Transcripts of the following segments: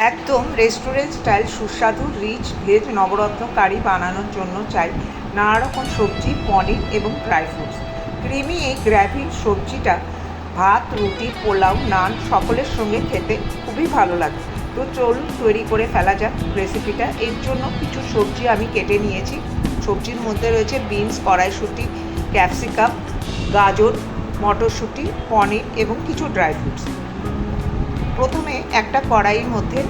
একদম restaurant style সুস্বাদু rich veg নবরত্ন কারি বানানোর জন্য চাই নানা রকম সবজি, পনির এবং ড্রাই ফ্রুটস। ক্রিমি এই গ্রেভি সবজিটা ভাত, রুটি, পোলাও, নান সকলের সঙ্গে খেতে খুবই ভালো লাগে। তো চলুন তৈরি করে ফেলা যাক রেসিপিটা। এর জন্য কিছু সবজি আমি কেটে নিয়েছি। সবজির মধ্যে রয়েছে বিনস, কড়াইশুঁটি, ক্যাপসিকাম, গাজর, মটরশুঁটি, পনির এবং কিছু ড্রাই ফ্রুটস। প্রথমে একটা কড়াইয়ের মধ্যে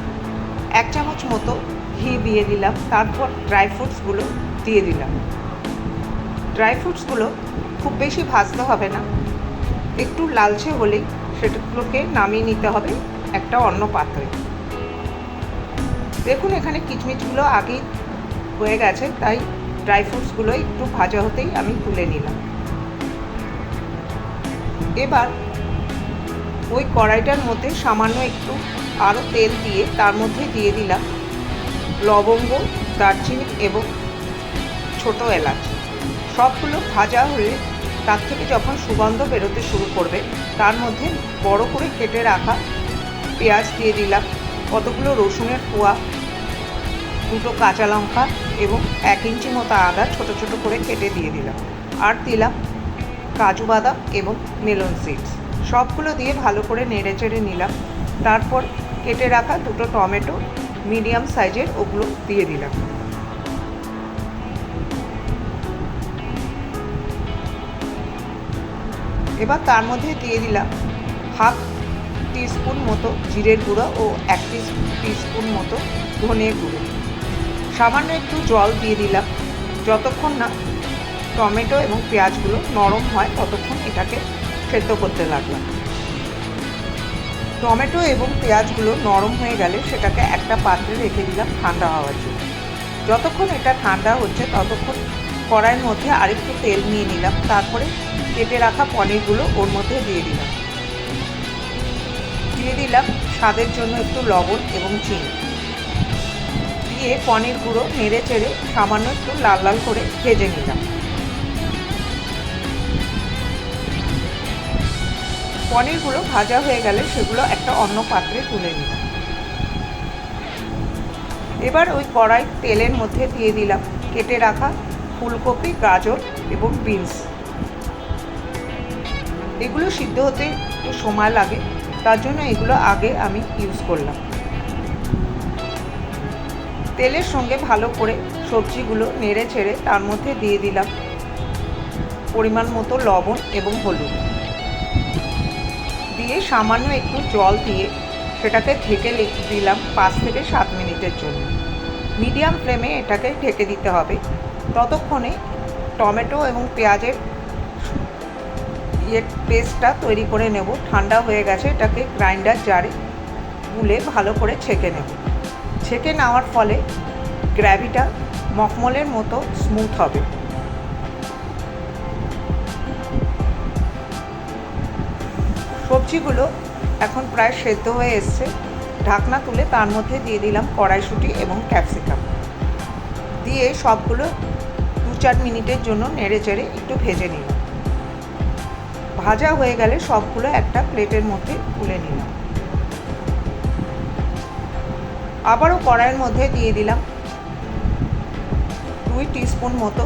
1 চামচ মতো ঘি দিয়ে দিলাম, তারপর ড্রাই ফ্রুটসগুলো দিয়ে দিলাম। ড্রাই ফ্রুটসগুলো খুব বেশি ভাজতে হবে না, একটু লালচে হলেই সেগুলোকে নামিয়ে নিতে হবে একটা অন্য পাত্রে। দেখুন এখানে কিচমিচগুলো আগেই হয়ে গেছে, তাই ড্রাই ফ্রুটসগুলো একটু ভাজা হতেই আমি তুলে নিলাম। এবার ওই কড়াইটার মধ্যে সামান্য একটু আরও তেল দিয়ে তার মধ্যে দিয়ে দিলাম লবঙ্গ, দারচিনি এবং ছোটো এলাচ। সবগুলো ভাজা হলে তার থেকে যখন সুগন্ধ বেরোতে শুরু করবে, তার মধ্যে বড় করে কেটে রাখা পেঁয়াজ দিয়ে দিলাম, কতগুলো রসুনের কোয়া, 2টো কাঁচা লঙ্কা এবং 1 ইঞ্চি মতো আদা ছোটো ছোটো করে কেটে দিয়ে দিলাম। আর দিলাম কাজু বাদাম এবং মেলন সিডস। সবগুলো দিয়ে ভালো করে নেড়ে চেড়ে নিলাম। তারপর কেটে রাখা 2টো টমেটো মিডিয়াম সাইজের, ওগুলো দিয়ে দিলাম। এবার তার মধ্যে দিয়ে দিলাম 1/2 টিস্পুন মতো জিরের গুঁড়ো ও 1 টিস্পুন মতো ধনের গুঁড়ো। সামান্য একটু জল দিয়ে দিলাম। যতক্ষণ না টমেটো এবং পেঁয়াজগুলো নরম হয় ততক্ষণ এটাকে সেদ্ধ করতে লাগলাম। টমেটো এবং পেঁয়াজগুলো নরম হয়ে গেলে সেটাকে একটা পাত্রে রেখে দিলাম ঠান্ডা হওয়ার জন্য। যতক্ষণ এটা ঠান্ডা হচ্ছে ততক্ষণ কড়াইয়ের মধ্যে আরেকটু তেল নিয়ে নিলাম। তারপরে কেটে রাখা পনিরগুলো ওর মধ্যে দিয়ে দিলাম। দিয়ে দিলাম স্বাদের জন্য একটু লবণ এবং চিনি। দিয়ে পনিরগুলো নেড়ে চেড়ে সামান্য একটু লাল লাল করে ভেজে নিলাম। পনিরগুলো ভাজা হয়ে গেলে সেগুলো একটা অন্য পাত্রে তুলে নিলাম। এবার ওই কড়াই তেলের মধ্যে দিয়ে দিলাম কেটে রাখা ফুলকপি, গাজর এবং বিনস। এগুলো সিদ্ধ হতে একটু সময় লাগে, তার জন্য এগুলো আগে আমি ইউজ করলাম। তেলের সঙ্গে ভালো করে সবজিগুলো নেড়ে ছেড়ে তার মধ্যে দিয়ে দিলাম পরিমাণ মতো লবণ এবং হলুদ। দিয়ে সামান্য একটু জল দিয়ে সেটাকে ঢেকে দিলাম 5 থেকে 7 মিনিটের জন্য। মিডিয়াম ফ্লেমে এটাকে ঢেকে দিতে হবে। ততক্ষণে টমেটো এবং পেঁয়াজের পেস্টটা তৈরি করে নেব। ঠান্ডা হয়ে গেছে, এটাকে গ্রাইন্ডার জারে গুলে ভালো করে ছেঁকে নেব। ছেঁকে নেওয়ার ফলে গ্রেভিটা মখমলের মতো স্মুথ হবে। সবজিগুলো এখন প্রায় সেদ্ধ হয়ে এসছে। ঢাকনা তুলে তার মধ্যে দিয়ে দিলাম কড়াইশুঁটি এবং ক্যাপসিকাম। দিয়ে সবগুলো 2-4 মিনিটের জন্য নেড়ে চেড়ে একটু ভেজে নিলাম। ভাজা হয়ে গেলে সবগুলো একটা প্লেটের মধ্যে তুলে নিলাম। আবারও কড়াইয়ের মধ্যে দিয়ে দিলাম 2 টিস্পুন মতো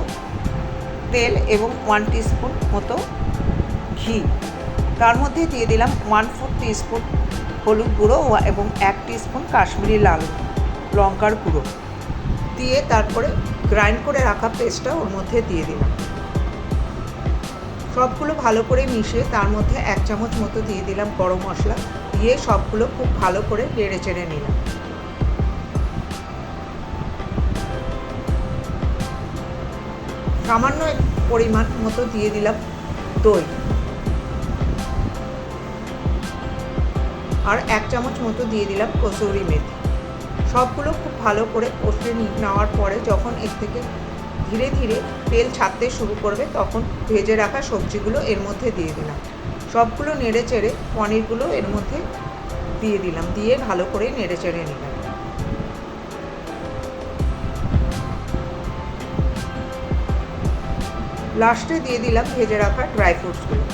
তেল এবং 1 টিস্পুন মতো ঘি। তার মধ্যে দিয়ে দিলাম 1/4 টিস্পুন হলুদ গুঁড়ো এবং 1 টিস্পুন কাশ্মীরি লাল লঙ্কার গুঁড়ো দিয়ে তারপরে গ্রাইন্ড করে রাখা পেস্টটা ওর মধ্যে দিয়ে দিলাম। সবগুলো ভালো করে মিশিয়ে তার মধ্যে 1 চামচ মতো দিয়ে দিলাম গরম মশলা। দিয়ে সবগুলো খুব ভালো করে নেড়ে চেড়ে নিলাম। সামান্য পরিমাণ মতো দিয়ে দিলাম দই আর 1 চামচ মতো দিয়ে দিলাম কসুরি মেথি। সবগুলো খুব ভালো করে কষে নেওয়ার পরে যখন এর থেকে ধীরে ধীরে তেল ছাড়তে শুরু করবে, তখন ভেজে রাখা সবজিগুলো এর মধ্যে দিয়ে দিলাম। সবগুলো নেড়ে চেড়ে পনিরগুলো এর মধ্যে দিয়ে দিলাম। দিয়ে ভালো করে নেড়ে চেড়ে নিলাম। লাস্টে দিয়ে দিলাম ভেজে রাখা ড্রাই ফ্রুটসগুলো।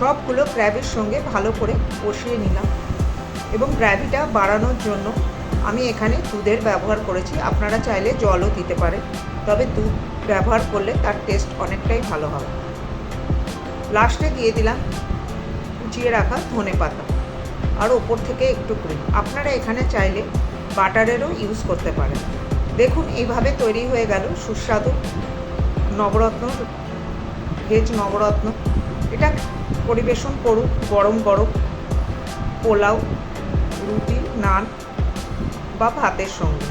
সবগুলো গ্র্যাভির সঙ্গে ভালো করে কষিয়ে নিলাম এবং গ্র্যাভিটা বাড়ানোর জন্য আমি এখানে দুধের ব্যবহার করেছি। আপনারা চাইলে জলও দিতে পারেন, তবে দুধ ব্যবহার করলে তার টেস্ট অনেকটাই ভালো হবে। লাস্টে দিয়ে দিলাম কুচিয়ে রাখা ধনেপাতা আর ওপর থেকে একটু ক্রিম। আপনারা এখানে চাইলে বাটারেরও ইউজ করতে পারেন। দেখুন এইভাবে তৈরি হয়ে গেল সুস্বাদু নবরত্ন ভেজ নবরত্ন। এটা পরিবেশন করুন গরম গরম পোলাও, রুটি, নান বা ভাতের সঙ্গে।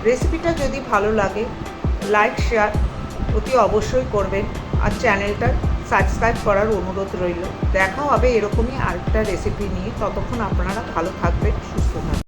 রেসিপিটা যদি ভালো লাগে লাইক শেয়ার অতি অবশ্যই করবেন আর চ্যানেলটা সাবস্ক্রাইব করার অনুরোধ রইল। দেখা হবে এরকমই আরেকটা রেসিপি নিয়ে। ততক্ষণ আপনারা ভালো থাকবেন, সুস্থ থাকবেন।